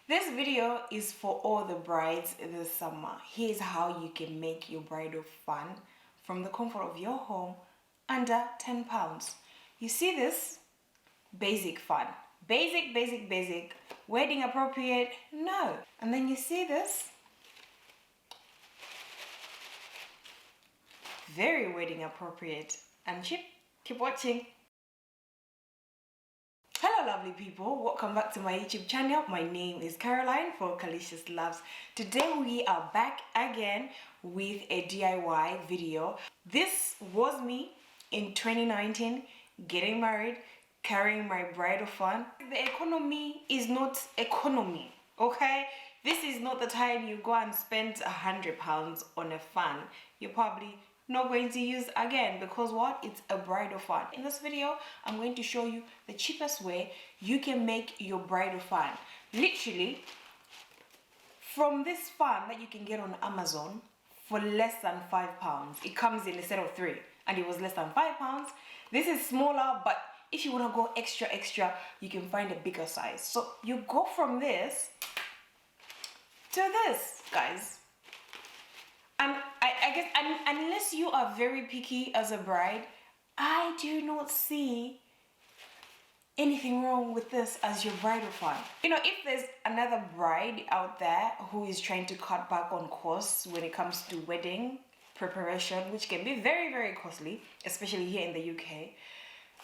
This video is for all the brides this summer. Here's how you can make your bridal fun from the comfort of your home under £10. You see this? Basic fun. Basic. Wedding appropriate? No. And then you see this? Very wedding appropriate and cheap. Keep watching. Hello lovely people, welcome back to my YouTube channel. My name is Caroline for Calyciousloves. Today we are back again with a DIY video. This was me in 2019 getting married, carrying my bridal fun. The economy is not economy, okay? This is not the time you go and spend £100 on a fan. You're probably not going to use again because what? It's a bridal fun. In this video, I'm going to show you the cheapest way you can make your bridal fun. Literally, from this fun that you can get on Amazon for less than £5. It comes in a set of 3 and it was less than £5. This is smaller, but if you want to go extra, you can find a bigger size. So you go from this to this, guys. And I guess unless you are very picky as a bride, I do not see anything wrong with this as your bridal fun. You know, if there's another bride out there who is trying to cut back on costs when it comes to wedding preparation, which can be very costly, especially here in the UK,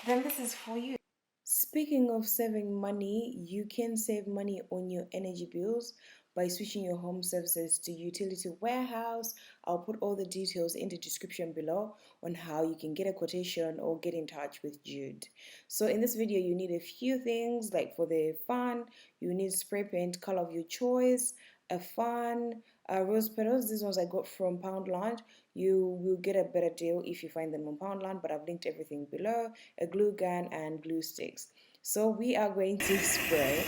then this is for you. Speaking of saving money, you can save money on your energy bills by switching your home services to utility warehouse. I'll put all the details in the description below on how you can get a quotation or get in touch with Jude. So in this video, you need a few things. Like for the fan, you need spray paint color of your choice, a fan, rose petals. These ones I got from Poundland. You will get a better deal if you find them on Poundland, but I've linked everything below. A glue gun and glue sticks. So we are going to spray.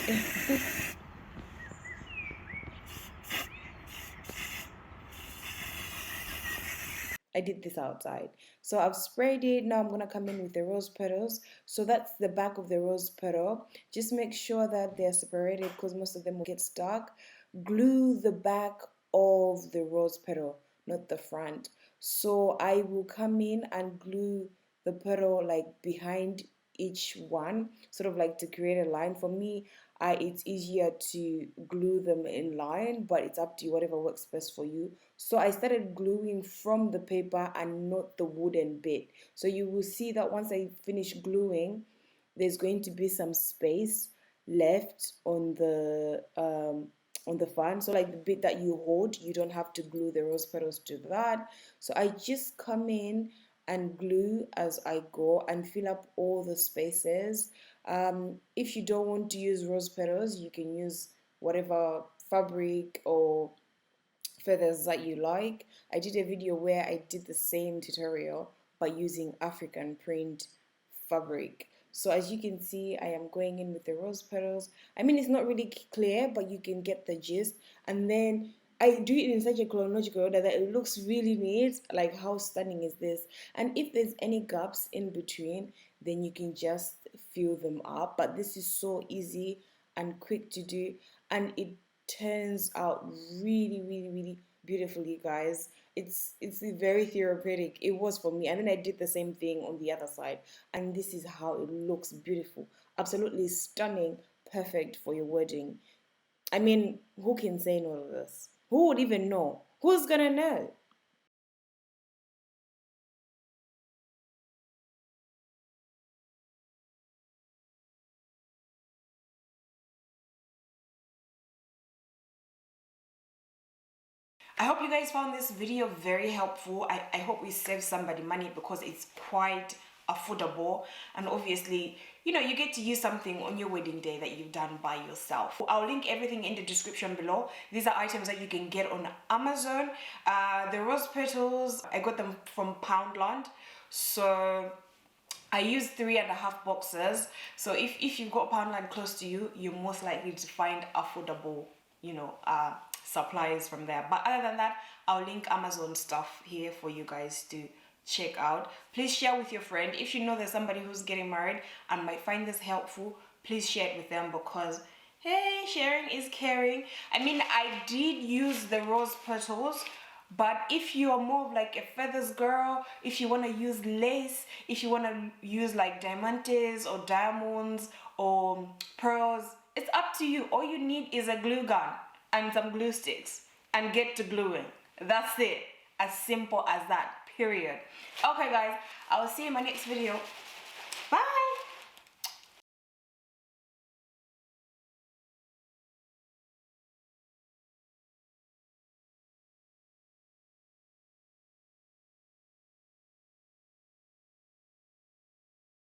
I did this outside. So I've sprayed it. Now I'm going to come in with the rose petals. So that's the back of the rose petal. Just make sure that they're separated because most of them will get stuck. Glue the back of the rose petal, not the front. So I will come in and glue the petal like behind each one, sort of like to create a line. For me, it's easier to glue them in line, but it's up to you, whatever works best for you. So I started gluing from the paper and not the wooden bit. So you will see that once I finish gluing, there's going to be some space left on the fan. So like the bit that you hold, you don't have to glue the rose petals to that. So I just come in and glue as I go and fill up all the spaces. If you don't want to use rose petals, you can use whatever fabric or feathers that you like. I did a video where I did the same tutorial by using African print fabric. So as you can see, I am going in with the rose petals. I mean, it's not really clear, but you can get the gist. And then I do it in such a chronological order that it looks really neat. Like, how stunning is this? And if there's any gaps in between, then you can just fill them up. But this is so easy and quick to do, and it turns out really beautifully, guys. It's very therapeutic. It was for me, and then I did the same thing on the other side, and this is how it looks. Beautiful, absolutely stunning, perfect for your wedding. I mean, who can say no to this? Who would even know? Who's gonna know? I hope you guys found this video very helpful. I hope we saved somebody money because it's quite affordable, and obviously, you know, you get to use something on your wedding day that you've done by yourself. I'll link everything in the description below. These are items that you can get on Amazon. The rose petals, I got them from Poundland. So I used 3.5 boxes. So if you've got Poundland close to you, you're most likely to find affordable, you know, supplies from there. But other than that, I'll link Amazon stuff here for you guys to check out. Please share with your friend. If you know there's somebody who's getting married and might find this helpful, please share it with them because Hey, sharing is caring. I mean, I did use the rose petals, but if you are more of like a feathers girl, if you want to use lace, if you want to use like diamantes or diamonds or pearls, it's up to you. All you need is a glue gun and some glue sticks and get to gluing. That's it. As simple as that, period. Okay guys, I will see you in my next video.